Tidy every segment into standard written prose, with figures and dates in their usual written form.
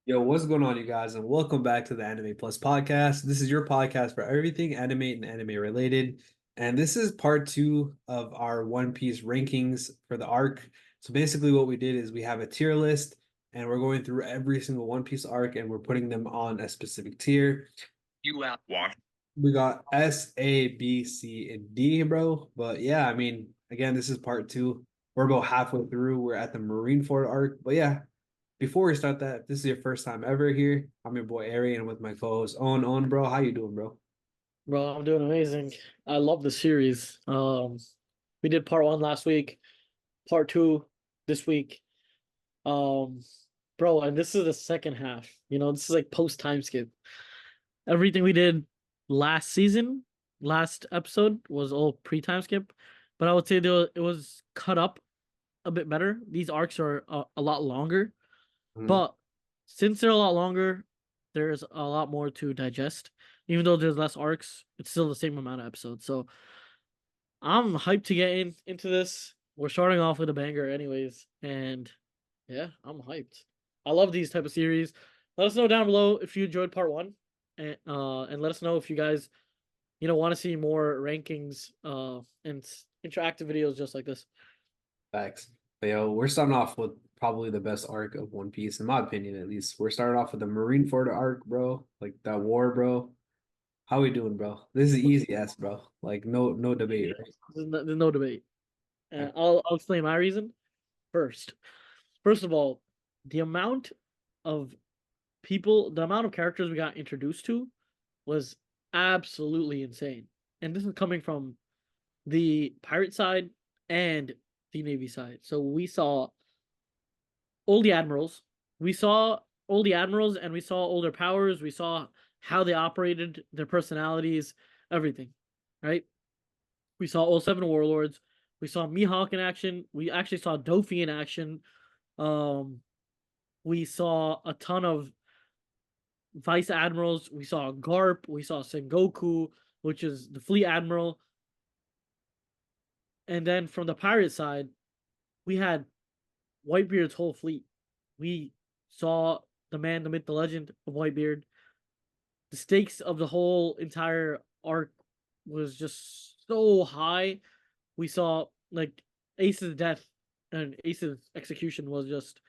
Yo, what's going on, you guys, and welcome back to the Anime Plus podcast. This is your podcast for everything anime and anime related. And this is part two of our One Piece rankings for the arc. So basically, what we did is we have a tier list, and we're going through every single One Piece arc, and we're putting them on a specific tier. You out. What? We got S, A, B, C, and D, bro. But yeah, I mean, again, this is part two. We're about halfway through. We're at the Marineford arc. But yeah, before we start that, if this is your first time ever here, I'm your boy Aray, and with my co-host Aun, bro. How you doing, bro? Bro, I'm doing amazing. I love the series. We did part one last week, part two this week. Um, Bro, and this is the second half. This is like post time skip. Everything we did last season, last episode was all pre time skip, but I would say it was cut up a bit better. These arcs are a lot longer, Mhm. but since they're a lot longer, there's a lot more to digest. Even though there's less arcs, it's still the same amount of episodes. So I'm hyped to get into this. We're starting off with a banger, anyways, and yeah, I'm hyped. I love these type of series. Let us know down below if you enjoyed part one, and let us know if you guys want to see more rankings and interactive videos just like this. Facts. But yo, we're starting off with probably the best arc of One Piece, in my opinion, at least. We're starting off with the Marineford arc, bro. Like that war, bro. How we doing, bro? This is easy ass, bro. Like no debate, right? There's no debate. I'll explain my reason first. First of all, the amount of the amount of characters we got introduced to was absolutely insane. And this is coming from the pirate side and the navy side. So we saw all the admirals. We saw all the admirals and we saw all their powers. We saw how they operated, their personalities, everything. Right? We saw all seven warlords. We saw Mihawk in action. We actually saw Dofi in action. Um, we saw a ton of vice admirals. We saw Garp. We saw Sengoku, which is the fleet admiral. And then from the pirate side, we had Whitebeard's whole fleet. We saw the man, the myth, the legend of Whitebeard. The stakes of the whole entire arc was just so high. We saw like Ace's death and Ace's execution was just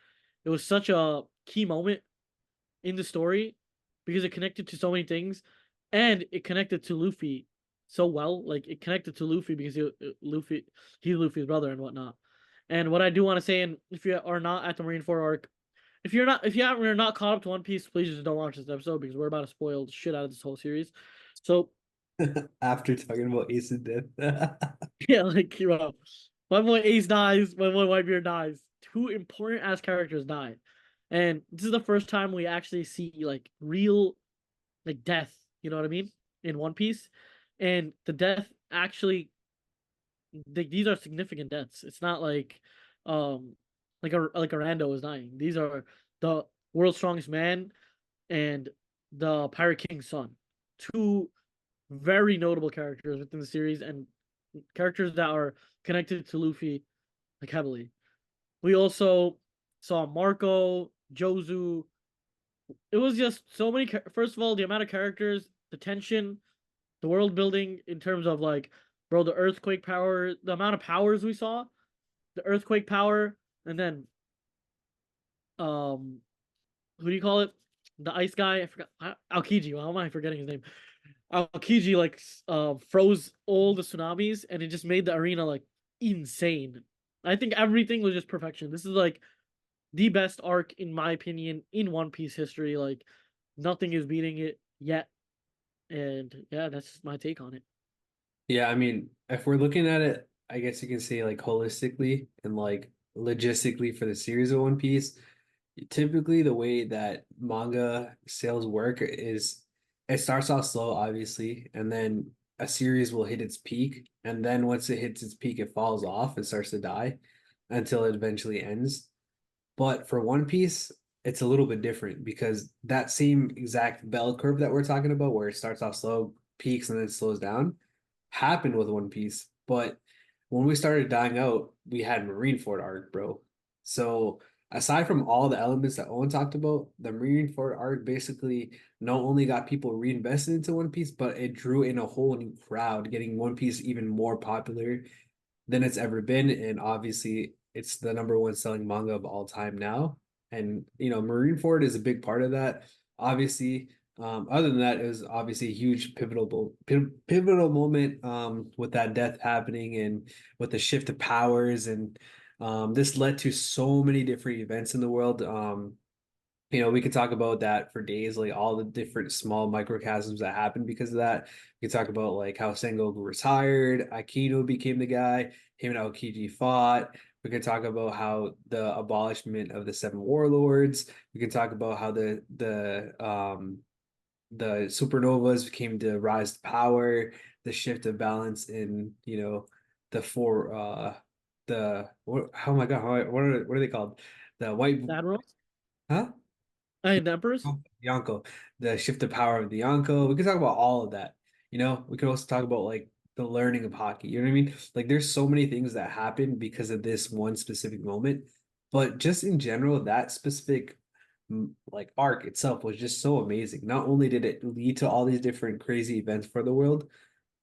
it was such a key moment in the story because it connected to so many things and it connected to Luffy so well. Like it connected to Luffy because he's Luffy's brother and whatnot. And what I do want to say, and if you are not at the Marineford arc, if you're not caught up to One Piece, please just don't watch this episode because we're about to spoil the shit out of this whole series. So After talking about Ace of Death. yeah, like my boy Ace dies, my boy Whitebeard dies. Two important ass characters die. And this is the first time we actually see like real like death, you know what I mean? In One Piece. And the death actually these are significant deaths. It's not um like a rando is dying. These are the world's strongest man and the Pirate King's son. Two very notable characters within the series and characters that are connected to Luffy like heavily. We also saw Marco, Jozu. It was just so many. First of all, the amount of characters, the tension, the world building in terms of like, bro, the earthquake power, the amount of powers we saw, the earthquake power, and then um, who do you call it? The ice guy. I forgot. Aokiji. How am I forgetting his name? Aokiji like froze all the tsunamis, and it just made the arena like insane. I think everything was just perfection. This is like the best arc in my opinion in One Piece history. Like nothing is beating it yet. And yeah, that's my take on it. Yeah, I mean, if we're looking at it, I guess you can say like holistically and like logistically for the series of One Piece. Typically, the way that manga sales work is it starts off slow, obviously, and then a series will hit its peak, and then once it hits its peak, it falls off and starts to die until it eventually ends. But for One Piece, it's a little bit different because that same exact bell curve that we're talking about, where it starts off slow, peaks, and then slows down, happened with One Piece. But when we started dying out, we had Marineford arc, bro. So aside from all the elements that Owen talked about, the Marineford arc basically not only got people reinvested into One Piece, but it drew in a whole new crowd, getting One Piece even more popular than it's ever been. And obviously, it's the number one selling manga of all time now. And Marineford is a big part of that. Obviously, other than that, it was obviously a huge pivotal moment with that death happening and with the shift of powers, and this led to so many different events in the world. We could talk about that for days, like all the different small microcosms that happened because of that. We could talk about like how Sengoku retired, Akino became the guy, him and Aokiji fought. We could talk about how the abolishment of the seven warlords. We could talk about how the supernovas came to rise to power, the shift of balance in, the four oh my God, what are they called? The white, The Admirals huh? and the Emperors. Yonko, the shift of power of the Yonko. We could talk about all of that. We could also talk about like the learning of hockey. You know what I mean? Like there's so many things that happen because of this one specific moment. But just in general, that specific like arc itself was just so amazing. Not only did it lead to all these different crazy events for the world,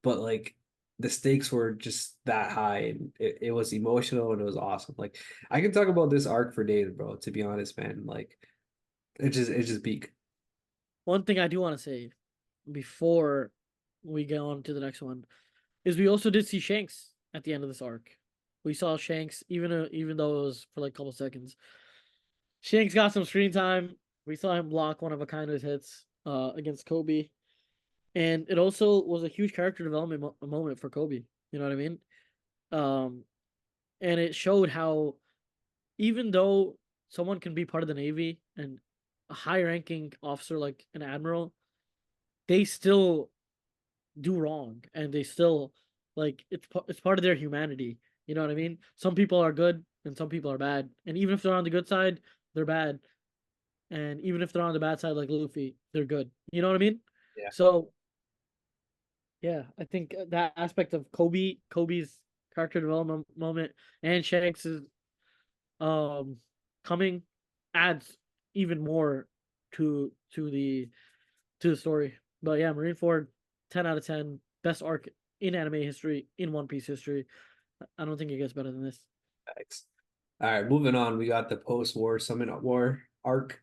but like the stakes were just that high, and it was emotional and it was awesome. Like I can talk about this arc for days, bro, to be honest, man. Like it's just peak. One thing I do want to say before we go on to the next one is we also did see Shanks at the end of this arc. We saw Shanks, even though it was for like a couple seconds. Shanks got some screen time. We saw him block one of Akaino's hits against Kobe, and it also was a huge character development moment for Kobe. You know what I mean? Um, and it showed how even though someone can be part of the Navy and a high-ranking officer like an admiral, they still do wrong, and they still like it's part of their humanity. You know what I mean? Some people are good and some people are bad, and even if they're on the good side, they're bad, and even if they're on the bad side like Luffy, they're good. You know what I mean? Yeah. So yeah, I think that aspect of Kobe's character development moment and Shanks's um coming adds even more to the story. But yeah, Marineford, 10 out of 10, best arc in anime history, in One Piece history. I don't think it gets better than this. Thanks. All right, moving on. We got the post-war Summit War arc.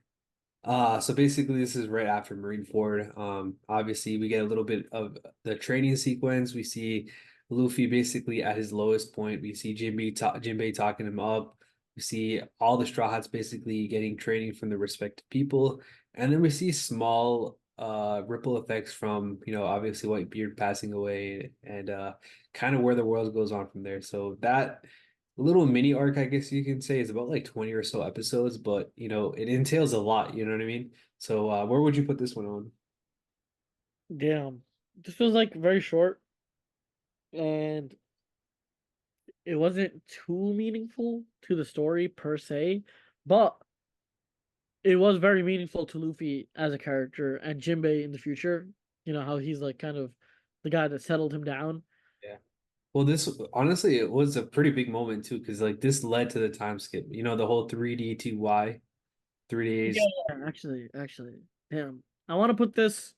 So basically this is right after Marineford. Obviously we get a little bit of the training sequence. We see Luffy basically at his lowest point. We see Jinbei talking him up. We see all the Straw Hats basically getting training from the respective people. And then we see small ripple effects from, obviously Whitebeard passing away, and kind of where the world goes on from there. So that little mini arc, I guess you can say, is about like 20 or so episodes, but it entails a lot, you know what I mean? So where would you put this one on? Damn. This was like very short and it wasn't too meaningful to the story per se, but it was very meaningful to Luffy as a character and Jinbei in the future. You know, how he's like kind of the guy that settled him down. Yeah. Well, this honestly, it was a pretty big moment too, because like this led to the time skip. The whole 3D to Y, 3 days. Yeah, actually. Damn. I want to put this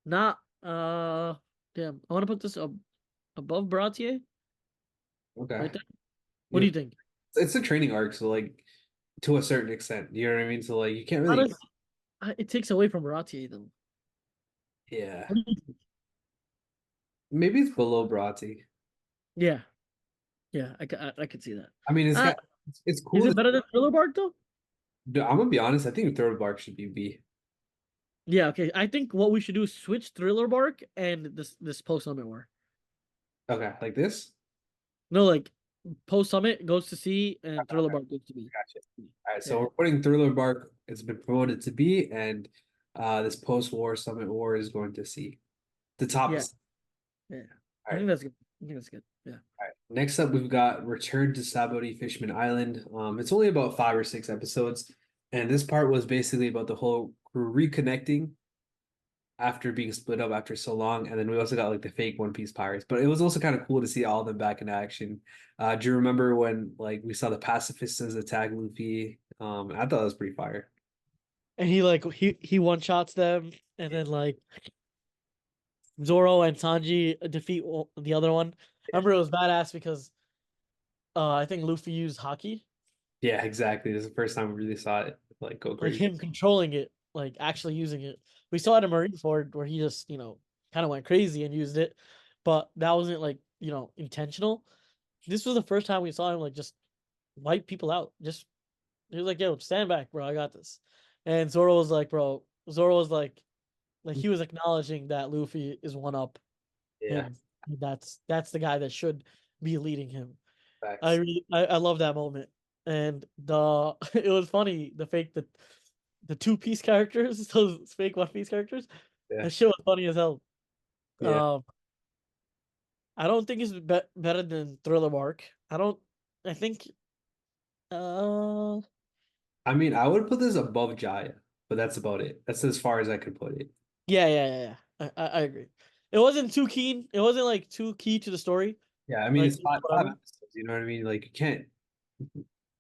not damn. I want to put this above Baratier Okay. right there. What do Yeah. you think? It's a training arc, so like to a certain extent, you know what I mean? So like you can't really, Honestly, it takes away from Baratier though. yeah. What do you think? Maybe it's below Brati. Yeah, yeah, I could see that. I mean, Uh, it's is cool. it better than Thriller Bark though? I'm gonna be honest. I think Third Bark should be B. Yeah, okay. I think what we should do is switch Thriller Bark and this post summit war. Okay, like this. No, like post summit goes to C and Thriller Bark goes to B. Gotcha. All right, so Yeah, we're putting Thriller Bark. It's been promoted to B, and this post-war Summit War is going to C. The top yeah, is. yeah. All I right. think that's good. I think that's good. Yeah. All right. Next up, we've got Return to Sabaody Fishman Island. It's only about 5 or 6 episodes, and this part was basically about the whole crew reconnecting after being split up after so long, and then we also got like the fake One Piece pirates. But it was also kind of cool to see all of them back in action. Do you remember when like we saw the pacifistas attack Luffy? I thought that was pretty fire. And he one shots them, and then like Zoro and Sanji defeat the other one. I remember it was badass because I think Luffy used hockey, Yeah, exactly. This is the first time we really saw it like go like crazy. him controlling it, like actually using it. We saw it in Marineford where he just, kind of went crazy and used it, but that wasn't like, intentional. This was the first time we saw him like just wipe people out. Just he was like, "Yo, stand back, bro. I got this." And Zoro was like, "Bro." Zoro was like he was acknowledging that Luffy is one up Yeah, him. That's the guy that should be leading him. facts. I love that moment. And the it was funny, the two piece characters, those fake One Piece characters, Yeah, that shit was funny as hell. yeah. Um I don't think it's better than Thriller Bark. I think uh I mean, I would put this above Jaya, but that's about it. That's as far as I could put it. yeah. I agree. It wasn't too keen. It wasn't like too key to the story. Yeah, I mean, Like it's five whatever. episodes. You know what I mean? Like you can't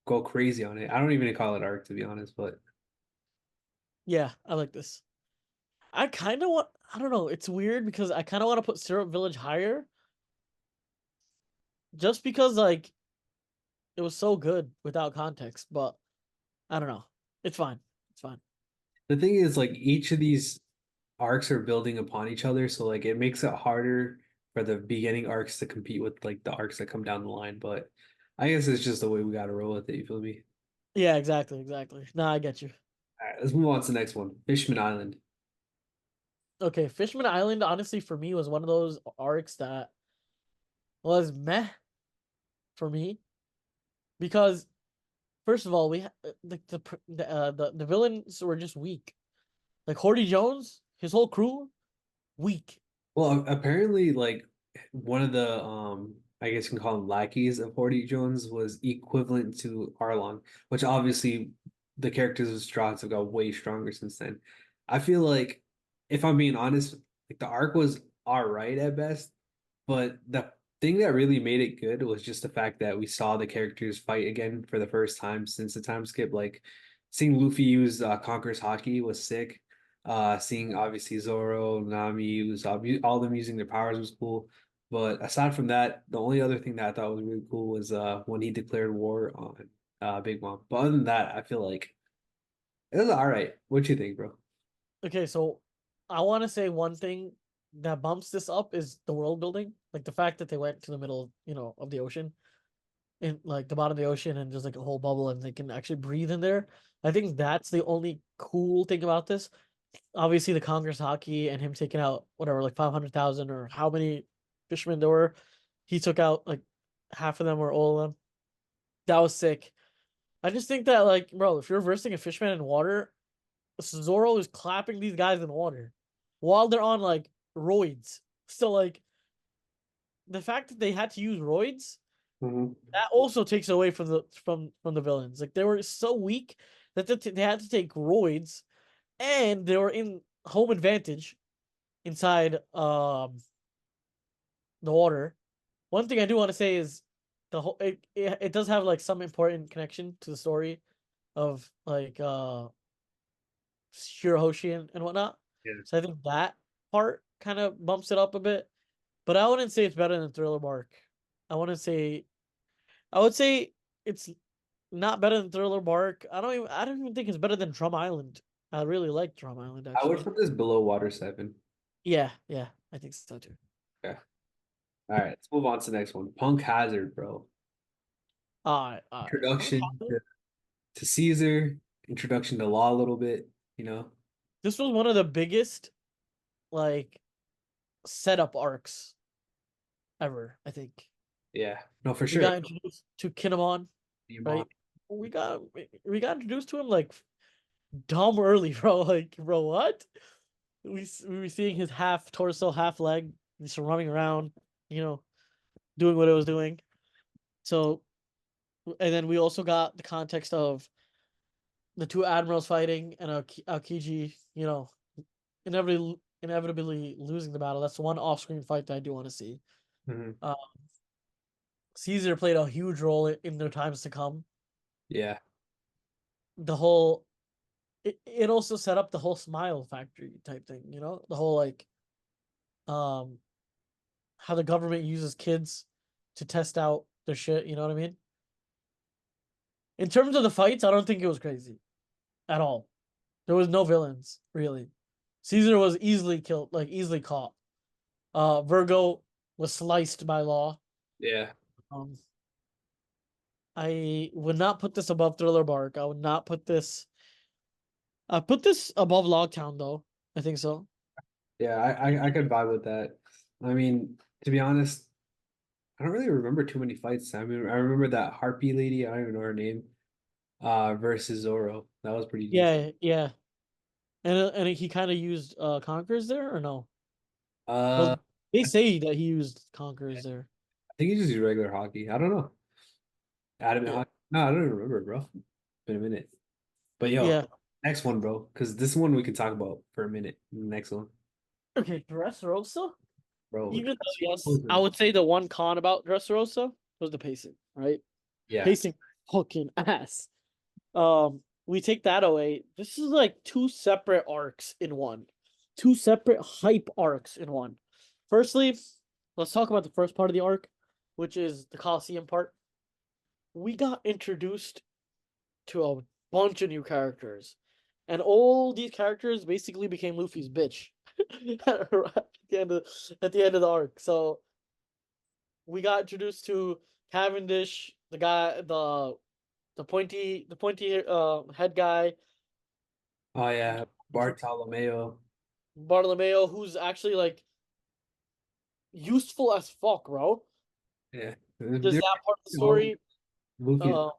go crazy on it. I don't even call it arc to be honest, but Yeah, I like this. I kind of want. I don't know. It's weird because I kind of want to put Syrup Village higher, just because like it was so good without context. But I don't know. It's fine. It's fine. the thing is, like each of these arcs are building upon each other, so like it makes it harder for the beginning arcs to compete with like the arcs that come down the line. But I guess it's just the way we got to roll with it. You feel me? Yeah, exactly. Nah, I get you. All right, let's move on to the next one. Fishman Island. Okay, Fishman Island, honestly, for me was one of those arcs that was meh for me because first of all, the villains were just weak. Like Horty Jones, his whole crew, weak. Well, apparently, like one of the I guess you can call him lackeys of Horty Jones was equivalent to Arlong, which obviously the characters of Strahd have got way stronger since then. I feel like, if I'm being honest, like the arc was all right at best, but the thing that really made it good was just the fact that we saw the characters fight again for the first time since the time skip. Like seeing Luffy use Conqueror's Haki was sick. Seeing obviously Zoro, Nami use all of them using their powers was cool. But aside from that, the only other thing that I thought was really cool was when he declared war on Big Mom. But other than that, I feel like it was all right. What you think, bro? Okay, so I want to say one thing that bumps this up is the world building, like the fact that they went to the middle, of the ocean, in like the bottom of the ocean, and just like a whole bubble, and they can actually breathe in there. I think that's the only cool thing about this. Obviously, the Congress hockey and him taking out whatever, like 500,000 or how many fishermen there were, he took out like half of them or all of them. That was sick. I just think that like, bro, if you're versing a fishman in water, Zoro is clapping these guys in water while they're on like roids. So like the fact that they had to use roids, Mhm. that also takes away from the villains. Like they were so weak that they had to take roids, and they were in home advantage inside the water. One thing I do want to say is it does have like some important connection to the story of like Shirahoshi and whatnot. Yeah. So I think that part kind of bumps it up a bit. But I wouldn't say it's better than Thriller Bark. I wouldn't say I would say it's not better than Thriller Bark. I don't even think it's better than Drum Island. I really like Drum Island I would actually. put this below Water 7. Yeah, I think so too. Okay. All right, let's move on to the next one. Punk Hazard, bro. All right. Punk Introduction Hazard. to Caesar, introduction to Law a little bit, you know? This was one of the biggest like setup arcs ever, I think. Yeah, no, for We sure. got introduced to Kinemon, Iman. right? We got introduced to him like dumb early, bro. Like, bro, what? We were seeing his half torso, half leg, just running around, you know, doing what it was doing. So, and then we also got the context of the two admirals fighting and Aokiji, inevitably losing the battle. That's the one off-screen fight that I do want to see. Mhm. Uh, Caesar played a huge role in their times to come. Yeah. The whole it also set up the whole smile factory type thing, the whole like um how the government uses kids to test out their shit, you know what I mean? In terms of the fights, I don't think it was crazy at all. There was no villains, really. Caesar was easily killed, like easily caught. Virgo was sliced by Law. Yeah. Um, I would not put this above Thriller Bark. I would not put this. I put this above Logtown though. I think so. Yeah, I could vibe with that. I mean, to be honest, I don't really remember too many fights. I mean, I remember that Harpy lady, I don't even know her name, versus Zoro. That was pretty decent. Yeah, yeah. And he kind of used Conquerors there or no? Uh, Well, they I say that he used Conquerors there. think he just used regular hockey. I don't know. Adamant Yeah. hockey. No, I don't even remember, bro. Been a minute. But yo, Yeah. next one, bro, because this one we can talk about for a minute. Next one, Okay, Dressrosa. bro. Even though yes, I Listen. would say the one con about Dressrosa was the pacing, right? Yeah. Pacing fucking ass. We take that away. This is like two separate arcs in one. Two separate hype arcs in one. Firstly, let's talk about the first part of the arc, which is the Coliseum part. We got introduced to a bunch of new characters. And all these characters basically became Luffy's bitch at the end of the arc. So we got introduced to Cavendish, the guy, the pointy head guy, Oh yeah, Bartolomeo. Bartolomeo, who's actually like useful as fuck, bro. Yeah, There's they're that part of the all of story. Luffy's, Uh,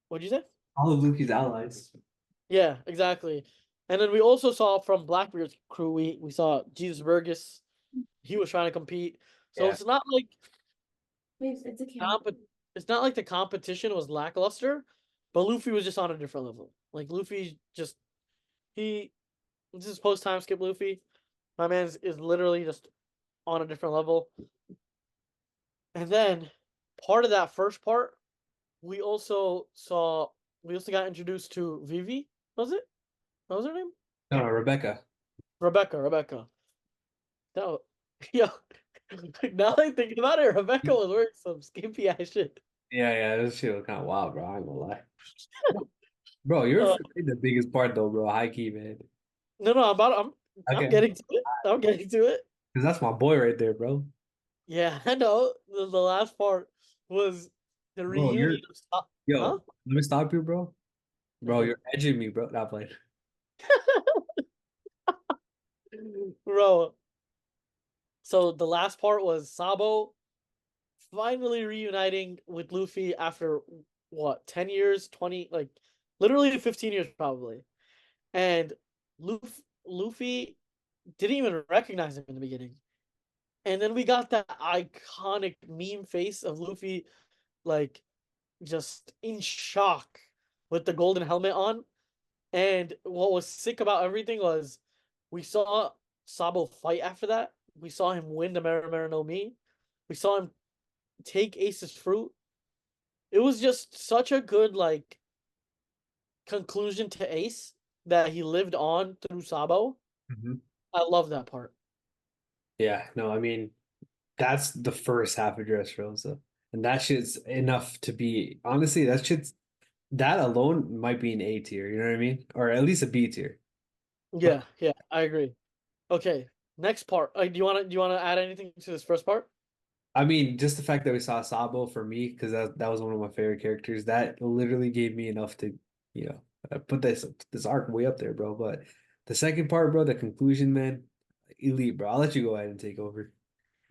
what'd you say? all of Luffy's allies. Yeah, exactly. And then we also saw from Blackbeard's crew, we saw Jesus Burgess. He was trying to compete. So Yeah. it's not like It's a camera. comp it's not like the competition was lackluster, but Luffy was just on a different level. Like Luffy just he this is post time skip Luffy. My man is literally just on a different level. And then part of that first part, we also saw we also got introduced to Vivi, was it? What was her name? No, no, Rebecca. Rebecca. That was, yo, now that I think about it, Rebecca was wearing some skimpy ass shit. Yeah, yeah, this shit was kind of wild, bro. I ain't gonna lie. Bro, you're Uh, forgetting the biggest part though, bro. High key, man. no, no, I'm Okay, getting to it. I'm getting to it. because that's my boy right there, bro. Yeah, I know. The last part was the Bro, reunion of yo, huh? let me stop you, bro. Bro, Mhm. you're edging me, bro. Not playing. Bro, so the last part was Sabo finally reuniting with Luffy after what, 10 years, 20, like literally 15 years probably. And Luffy didn't even recognize him in the beginning. And then we got that iconic meme face of Luffy like just in shock with the golden helmet on. And what was sick about everything was we saw Sabo fight after that. We saw him win the Mera no Mi. We saw him take Ace's fruit. It was just such a good like conclusion to Ace that he lived on through Sabo. Mhm. I love that part. Yeah, no, I mean that's the first half of Dressrosa, and that shit's enough to be honestly. That alone might be an A tier. You know what I mean, or at least a B tier. But Yeah, yeah, I agree. Okay, next part. Do you wanna add anything to this first part? I mean, just the fact that we saw Sabo for me, because that was one of my favorite characters. That literally gave me enough to, put this arc way up there, bro. But the second part, bro, the conclusion, man, elite, bro. I'll let you go ahead and take over.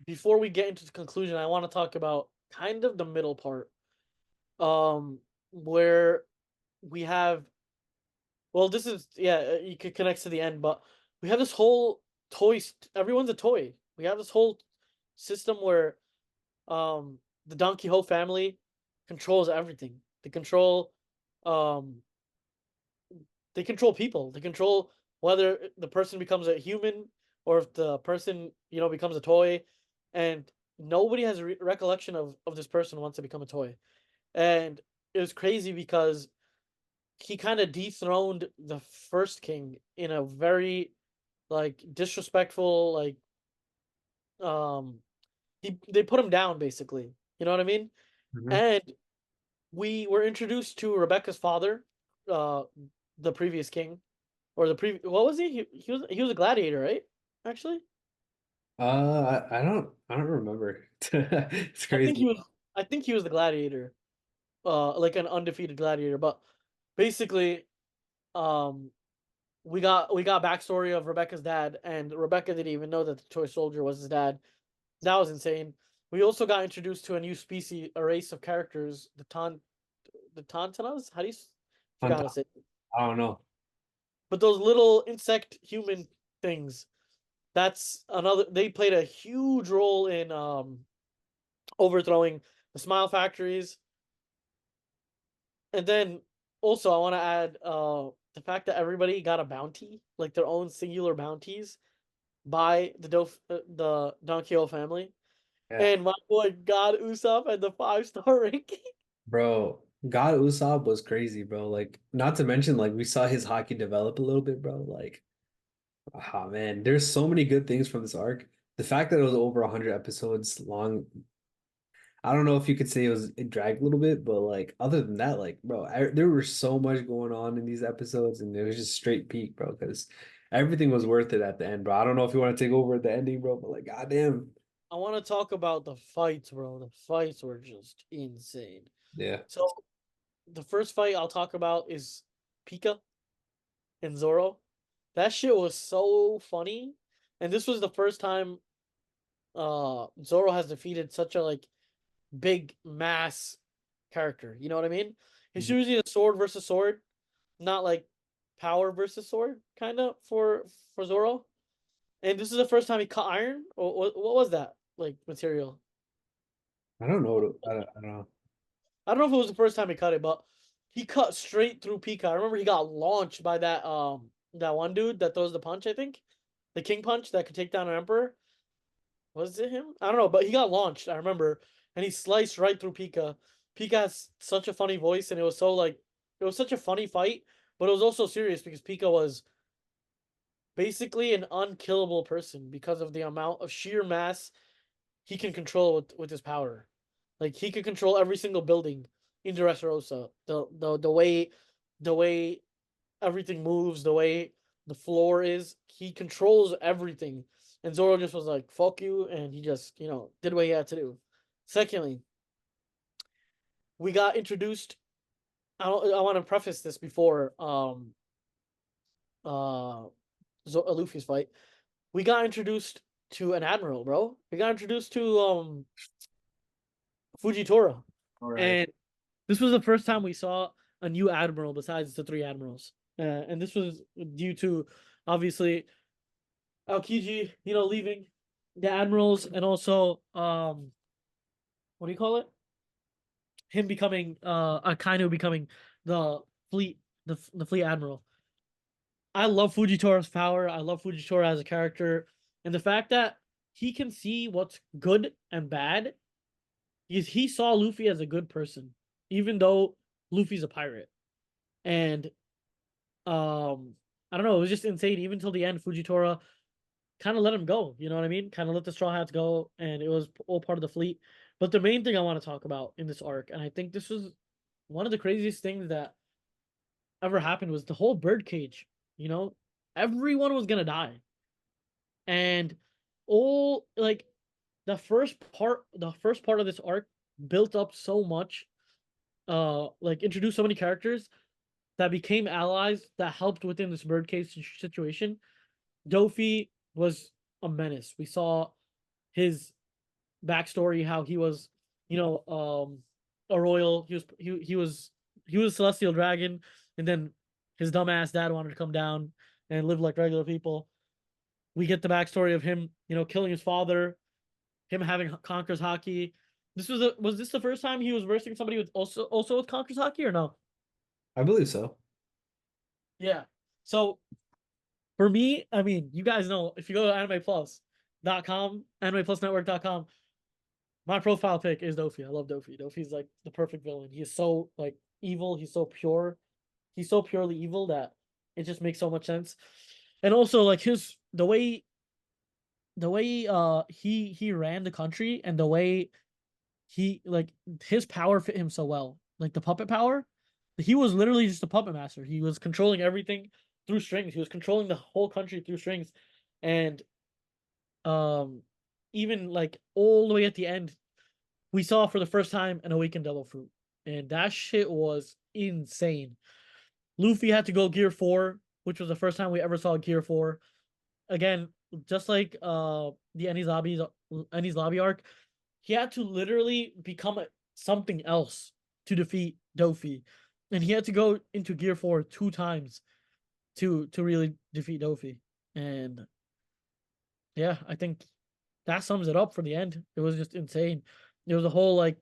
Before we get into the conclusion, I want to talk about kind of the middle part. Where we have well, this is yeah, you could connect to the end, but we have this whole everyone's a toy. We have this whole system where the Don Quixote family controls everything. Um they control people. They control whether the person becomes a human or if the person, becomes a toy, and nobody has recollection of this person once they become a toy. And it was crazy because he kind of dethroned the first king in a very like disrespectful, like um they put him down basically. You know what I mean? Mhm. And we were introduced to Rebecca's father, uh the previous king, or the what was he? He was a gladiator, right? Actually, I don't remember. It's I think he crazy. was I think he was the gladiator. Like an undefeated gladiator, but basically um we got backstory of Rebecca's dad, and Rebecca didn't even know that the toy soldier was his dad. That was insane. We also got introduced to a new species, a race of characters, the Tantanas. How do you On forgot how to top, say it. I don't know. But those little insect human things. That's another. They played a huge role in overthrowing the Smile Factories, and then also I want to add the fact that everybody got a bounty, like their own singular bounties by the Don Quixote family. Yeah, And my boy God Usopp had the 5-star ranking. bro. God Usopp was crazy, bro. Like, not to mention, like, we saw his hockey develop a little bit, bro. Like, ah, man, there's so many good things from this arc. The fact that it was over 100 episodes long, I don't know if you could say it dragged a little bit, but like other than that, like bro, there was so much going on in these episodes, and it was just straight peak, bro. Because everything was worth it at the end, bro. I don't know if you want to take over at the ending, bro, but like, goddamn, I want to talk about the fights, bro. The fights were just insane. yeah. So the first fight I'll talk about is Pika and Zoro. That shit was so funny. And this was the first time Zoro has defeated such a like big mass character. You know what I mean? It's Mhm. usually a sword versus sword, not like power versus sword kind of for Zoro. And this is the first time he cut iron. Or what was that like material? I don't know. I don't know. I don't know if it was the first time he cut it, but he cut straight through Pika. I remember he got launched by that one dude that throws the punch, I think. The king punch that could take down an emperor. Was it him? I don't know, but he got launched, I remember. And he sliced right through Pika. Pika has such a funny voice, and it was such a funny fight, but it was also serious because Pika was basically an unkillable person because of the amount of sheer mass he can control with his power. Like he could control every single building in Dressrosa. The way everything moves, the way the floor is, he controls everything. And Zoro just was like, "Fuck you," and he just did what he had to do. Secondly, we got introduced. I want to preface this before uh Luffy's fight. We got introduced to an admiral, bro. We got introduced to Fujitora. All right. And this was the first time we saw a new admiral besides the three admirals. And this was due to obviously Aokiji, leaving the admirals, and also what do you call it? Him becoming Akainu becoming the fleet the fleet admiral. I love Fujitora's power. I love Fujitora as a character, and the fact that he can see what's good and bad. He saw Luffy as a good person, even though Luffy's a pirate. And I don't know, it was just insane. Even till the end, Fujitora kind of let him go. You know what I mean? Kind of let the Straw Hats go, and it was all part of the fleet. But the main thing I want to talk about in this arc, and I think this was one of the craziest things that ever happened, was the whole birdcage. You know, everyone was gonna die, and all like the first part of this arc built up so much, like introduced so many characters that became allies that helped within this birdcage situation. Dofi was a menace. We saw his backstory, how he was, a royal. He was a celestial dragon, and then his dumbass dad wanted to come down and live like regular people. We get the backstory of him, killing his father, him having Conqueror's hockey. Was this the first time he was versing somebody with also with Conqueror's hockey or no? I believe so. Yeah. So For me, I mean, you guys know if you go to animeplus.com, animeplusnetwork.com, my profile pic is Dofi. I love Dofi. Dofi's like the perfect villain. He's so like evil. He's so pure. He's so purely evil that it just makes so much sense. And also like his the way he ran the country and the way he like his power fit him so well. Like the puppet power, he was literally just a puppet master. He was controlling everything through strings. He was controlling the whole country through strings. And um even like all the way at the end, we saw for the first time an awakened devil fruit. And that shit was insane. Luffy had to go Gear 4, which was the first time we ever saw Gear 4. Again, just like the Enies Lobby arc, he had to literally become something else to defeat Dofi. And he had to go into Gear 4 two times to really defeat Dofi. And yeah, I think that sums it up for the end. It was just insane. There was a whole like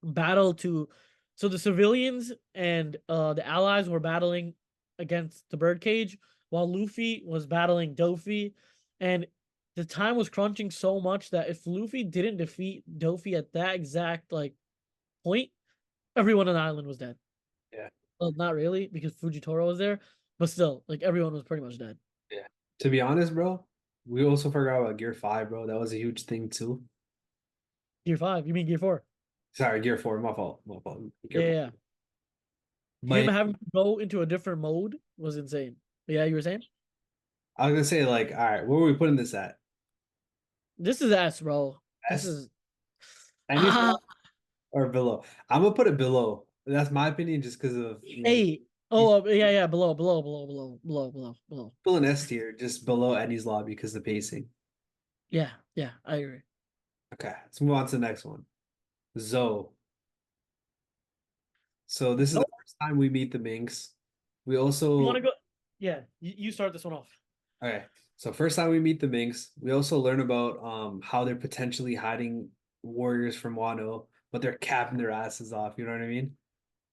battle to so the civilians and the allies were battling against the birdcage while Luffy was battling Dofi, and the time was crunching so much that if Luffy didn't defeat Dofi at that exact like point, everyone on the island was dead. Yeah. Well, not really because Fujitoro was there, but still, like everyone was pretty much dead. Yeah. To be honest, bro, we also forgot about Gear 5, bro. That was a huge thing too. Gear 5, you mean Gear 4? Sorry, Gear 4, my fault. My fault. Yeah, Gear 4. yeah. Him But having to go into a different mode was insane. Yeah, you were saying? I was gonna say, like, all right, where are we putting this at? This is S, bro. This S? is Any ah or below? I'm gonna put it below. That's my opinion, just because of A. he's Oh, yeah, yeah, below. still an S tier, just below Eddie's Lobby because of the pacing. Yeah, yeah, I agree. Okay, let's move on to the next one. Zoe. So this is So the first time we meet the Minks. We you want to also go? Yeah, you start this one off. okay. So first time we meet the Minks, we also learn about how they're potentially hiding warriors from Wano, but they're capping their asses off. You know what I mean?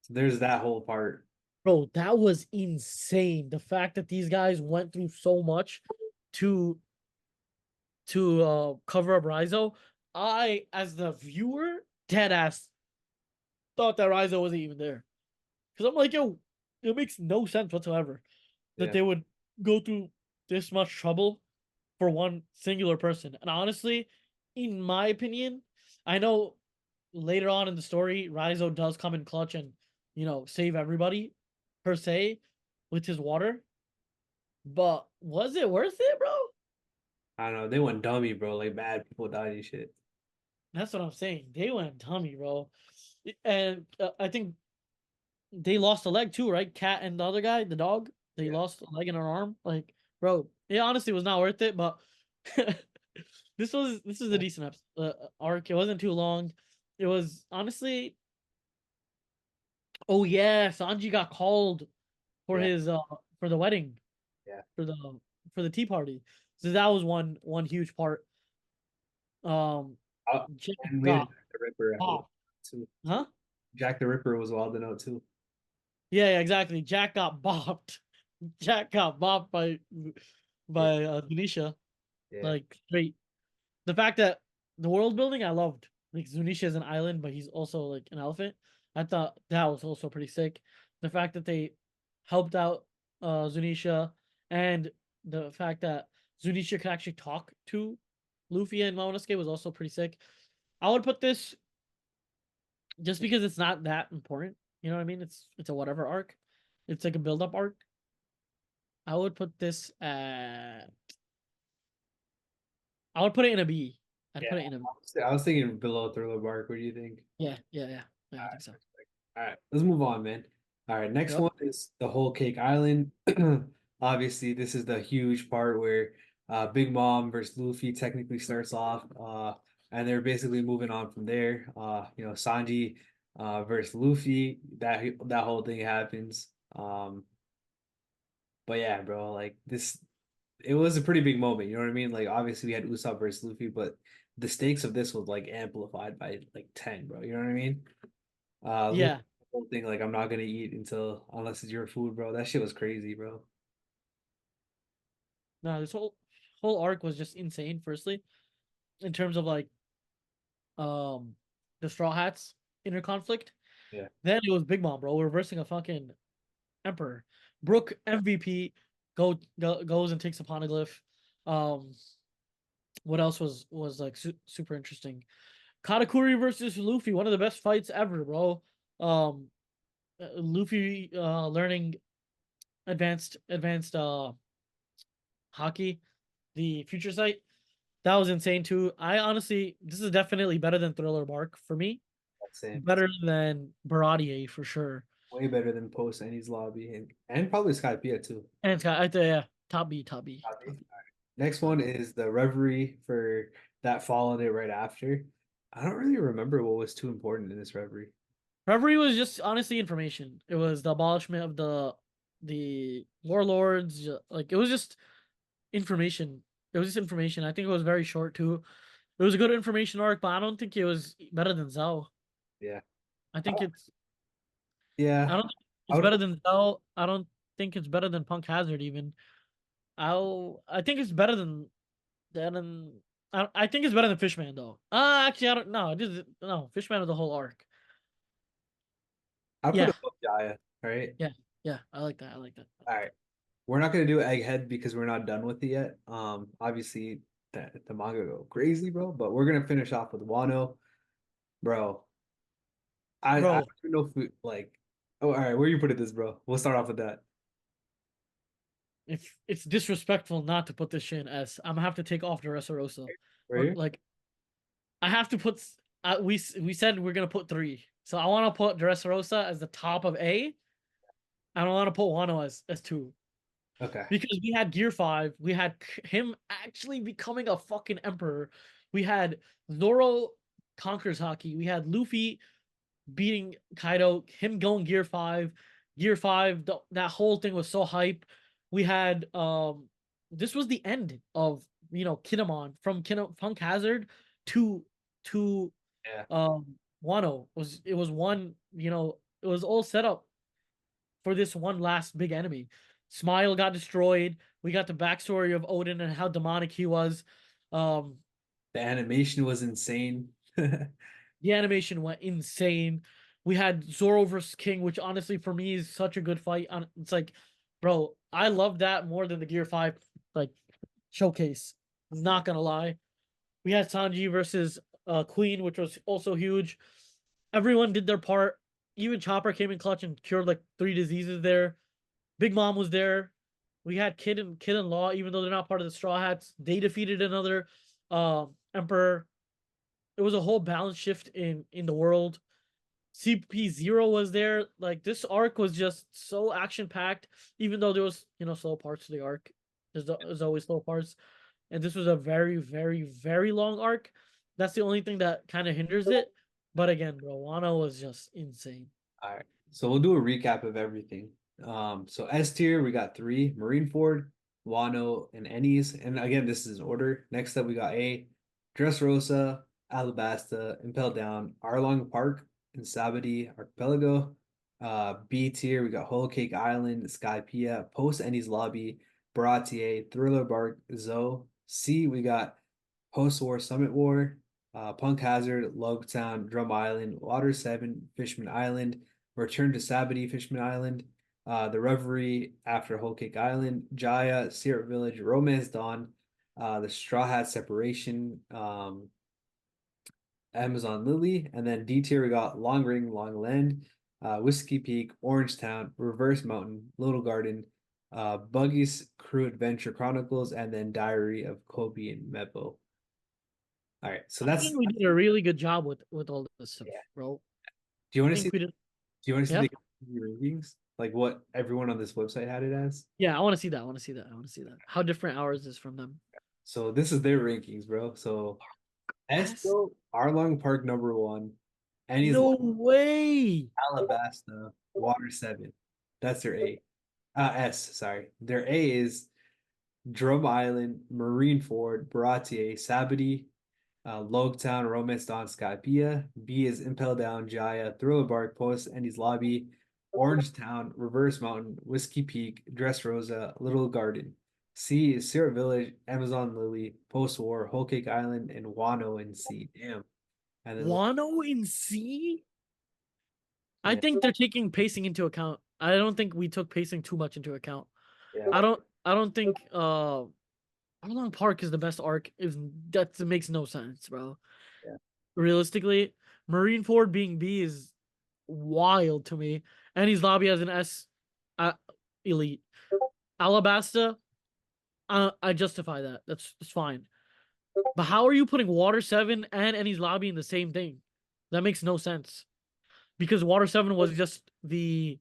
So there's that whole part. Bro, that was insane. The fact that these guys went through so much to cover up Rizo. I, as the viewer, dead ass thought that Rizo wasn't even there. Because I'm like, yo, it makes no sense whatsoever that Yeah. they would go through this much trouble for one singular person. And honestly, in my opinion, I know later on in the story, Rizo does come in clutch and, save everybody per se with his water. But was it worth it, bro? I don't know. They went dummy, bro. Like bad people died and shit. That's what I'm saying. They went dummy, bro. And I think they lost a leg too, right? Cat and the other guy, the dog, they Yeah. lost a leg and an arm. Like, bro, it honestly was not worth it. But this is a decent arc. It wasn't too long. It was honestly. Oh yeah, Sanji got called for Yeah. his for the wedding Yeah. for the tea party. So that was one huge part. Um, Oh, Jack and we had got Jack the Ripper popped, too. huh? Jack the Ripper was wild to note too. Yeah, yeah, exactly. Jack got bopped. Jack got bopped Yeah. by Zunisha. Yeah. Like straight. The fact that the world building I loved. Like Zunisha is an island, but he's also like an elephant. I thought that was also pretty sick. The fact that they helped out Zunisha and the fact that Zunisha could actually talk to Luffy and Momonosuke was also pretty sick. I would put this just because it's not that important. You know what I mean? It's a whatever arc. It's like a build up arc. I would put this at I would put it in a B. I'd Yeah. put it in a B. I was thinking below Thriller Bark. What do you think? Yeah, yeah, yeah. Yeah, All I right. think so. All right. Let's move on, man. All right. Next Yep. one is the Whole Cake Island. Obviously, this is the huge part where Big Mom versus Luffy technically starts off. And they're basically moving on from there. Sanji versus Luffy. That whole thing happens. But yeah, bro, like this, it was a pretty big moment. You know what I mean? Like obviously we had Usopp versus Luffy, but the stakes of this was like amplified by like 10, bro. You know what I mean? Luffy, Yeah. the whole thing like I'm not gonna eat until unless it's your food, bro. That shit was crazy, bro. No, this whole arc was just insane. Firstly, in terms of like um the Straw Hats inner conflict. Yeah. Then it was Big Mom, bro, reversing a fucking emperor. Brook MVP goes and takes a poneglyph. Um, what else was like super interesting? Katakuri versus Luffy, one of the best fights ever, bro. Um, Luffy learning advanced hockey, the future sight. That was insane too. I honestly, this is definitely better than Thriller Bark for me. Same. Better than Baradier for sure. Way better than Post Annie's Lobby and probably Skypiea too. And it's got, yeah, top B, top B, Copy. top B. Alright. Next one is the Reverie for that followed it right after. I don't really remember what was too important in this Reverie. Reverie was just honestly information. It was the abolishment of the warlords. Like it was just information. It was just information. I think it was very short too. It was a good information arc, but I don't think it was better than Zell. Yeah. I think it's I Yeah. don't think I it's would better than Zell. I don't think it's better than Punk Hazard even. I think it's better than I think it's better than Fishman though. Actually I don't know. It is no Fishman is the whole arc. I'll put Yeah, it above Jaya. All right. yeah, yeah. I like that. I like that. All right. We're not gonna do Egghead because we're not done with it yet. Obviously the manga go crazy, bro. But we're gonna finish off with Wano, bro. I Bro, don't even know if we like. Oh, all right. Where you put it, this, bro? We'll start off with that. if it's disrespectful not to put this shit in S, I'm gonna have to take off the Dressrosa. Right here. Like I have to put. We said we're gonna put three, so I want to put Dressrosa as the top of A. I don't want to put Wano as two Okay. because we had Gear 5, we had him actually becoming a fucking emperor, we had Zoro conquers hockey, we had Luffy beating Kaido, him going Gear 5, Gear 5, that whole thing was so hype. We had this was the end of Kinemon from Punk Hazard to to Yeah. Wano. It was one, it was all set up for this one last big enemy. Smile got destroyed. We got the backstory of Odin and how demonic he was. Um The animation was insane. The animation went insane. We had Zoro versus King, which honestly for me is such a good fight. It's like, bro, I love that more than the Gear 5 like showcase. Not gonna lie. We had Sanji versus Queen, which was also huge. Everyone did their part. Even Chopper came in clutch and cured like 3 diseases there. Big Mom was there. We had Kid and Law, even though they're not part of the Straw Hats. They defeated another Emperor. It was a whole balance shift in the world. CP0 was there. Like this arc was just so action packed, even though there was slow parts to the arc. There's always slow parts, and this was a very very very long arc. That's the only thing that kind of hinders it. But again, bro, Wano was just insane. All right. So we'll do a recap of everything. So S tier, we got three: Marineford, Wano, and Ennies. And again, this is in order. Next up, we got A, Dressrosa, Alabasta, Impel Down, Arlong Park, and Sabadi Archipelago. B tier, we got Whole Cake Island, Skypiea, Post Ennies Lobby, Baratier, Thriller Bark, Zoe. C, we got Post War Summit War, Punk Hazard, Logtown, Drum Island, Water 7, Fishman Island, Return to Sabady, Fishman Island, The Reverie after Whole Cake Island, Jaya, Syrup Village, Romance Dawn, The Straw Hat Separation, Amazon Lily, and then D tier we got Long Ring, Long Land, Whiskey Peak, Orange Town, Reverse Mountain, Little Garden, Buggy's Crew Adventure Chronicles, and then Diary of Kobe and Meppo. All right, so I that's think we did a really good job with all this stuff, yeah. bro. Do you I want to see? think we did. Do you want to see Yeah, the rankings? Like what everyone on this website had it as? yeah. I want to see that. I want to see that. I want to see that. How different ours is from them. So this is their rankings, bro. So S. Esco, Arlong Park number one, Annie's No way. Alabasta, Water 7. That's their A. S, sorry. Their A is Drum Island, Marineford, Baratier, Sabady, Logtown, Romance Dawn, Skypiea. B is Impel Down, Jaya, Thriller Bark, Post, Endy's Lobby, Orange Town, Reverse Mountain, Whiskey Peak, Dressrosa, Little Garden. C is Syrup Village, Amazon Lily, Post-War, Whole Cake Island, and Wano in C. Damn. And then Wano in C? I yeah, think they're taking pacing into account. I don't think we took pacing too much into account. yeah, I don't think How Long Park is the best arc is that makes no sense, bro. yeah. Realistically, Marineford being B is wild to me. And his lobby has an S uh, elite. Alabasta, I justify that. That's fine. But how are you putting Water 7 and Ennie's lobby in the same thing? That makes no sense. Because Water 7 was just the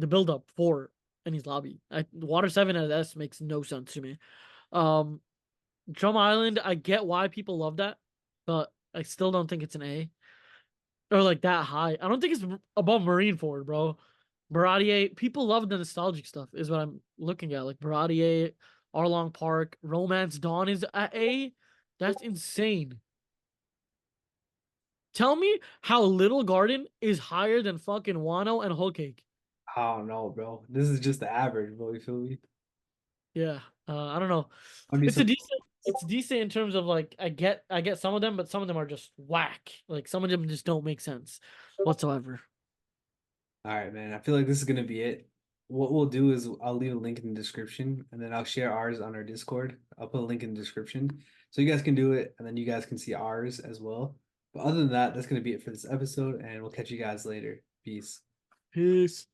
build up for Ennie's lobby. Water 7 as S makes no sense to me. Um Drum Island, I get why people love that, but I still don't think it's an A. Or like that high. I don't think it's above Marineford, bro. Baratier, people love the nostalgic stuff, is what I'm looking at. Like Baratier, Arlong Park, Romance Dawn is at A. That's insane. Tell me how Little Garden is higher than fucking Wano and Whole Cake. I don't know, bro. This is just the average, bro. You feel me? Yeah, I don't know. I need It's a some. decent. It's decent in terms of like I get some of them, but some of them are just whack. Like some of them just don't make sense whatsoever. All right, man. I feel like this is gonna be it. What we'll do is I'll leave a link in the description, and then I'll share ours on our Discord. I'll put a link in the description so you guys can do it, and then you guys can see ours as well. But other than that, that's gonna be it for this episode, and we'll catch you guys later. Peace. Peace.